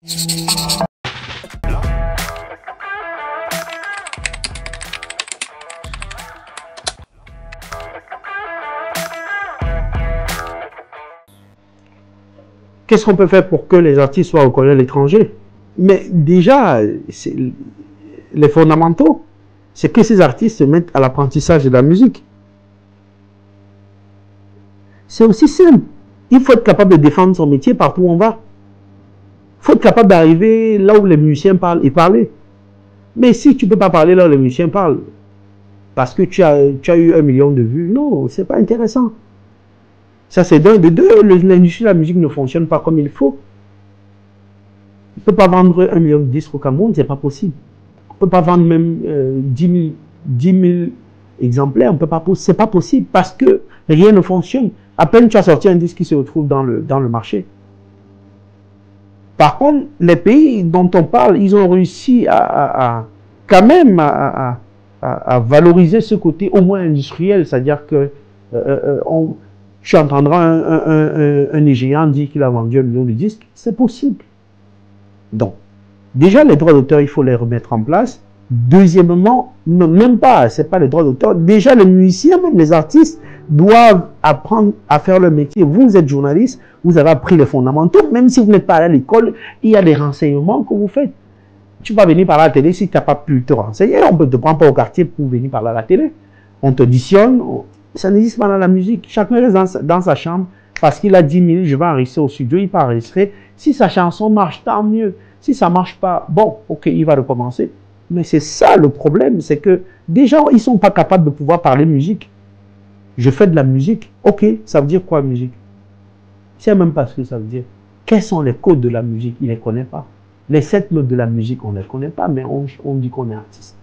Qu'est-ce qu'on peut faire pour que les artistes soient reconnus à l'étranger? Mais déjà, les fondamentaux, c'est que ces artistes se mettent à l'apprentissage de la musique. C'est aussi simple. Il faut être capable de défendre son métier partout où on va. Il faut être capable d'arriver là où les musiciens parlent et parler. Mais si tu ne peux pas parler là où les musiciens parlent, parce que tu as eu 1 million de vues, non, c'est pas intéressant. Ça, c'est d'un. De deux, l'industrie de la musique ne fonctionne pas comme il faut. On ne peut pas vendre 1 million de disques au Cameroun, c'est pas possible. On ne peut pas vendre même 10 000 exemplaires, c'est pas possible parce que rien ne fonctionne. À peine tu as sorti un disque qui se retrouve dans le marché. Par contre, les pays dont on parle, ils ont réussi quand même à valoriser ce côté au moins industriel, c'est-à-dire que tu entendras un Nigérian dire qu'il a vendu 1 million de disques, c'est possible. Donc, déjà, les droits d'auteur, il faut les remettre en place. Deuxièmement, même pas, c'est pas les droits d'auteur. Déjà, les musiciens, même les artistes, doivent apprendre à faire leur métier. Vous êtes journaliste, vous avez appris les fondamentaux. Même si vous n'êtes pas allé à l'école, il y a des renseignements que vous faites. Tu vas venir parler à la télé si tu n'as pas pu te renseigner. On ne te prend pas au quartier pour venir parler à la télé. On te auditionne. Ça n'existe pas dans la musique. Chacun reste dans sa chambre parce qu'il a 10 minutes, je vais enregistrer au studio, il peut enregistrer. Si sa chanson marche, tant mieux. Si ça ne marche pas, bon, ok, il va recommencer. Mais c'est ça le problème, c'est que des gens, ils ne sont pas capables de pouvoir parler musique. Je fais de la musique. Ok, ça veut dire quoi musique? Je ne sais même pas ce que ça veut dire. Quels sont les codes de la musique? Il ne les connaît pas. Les 7 notes de la musique, on ne les connaît pas, mais on dit qu'on est artiste.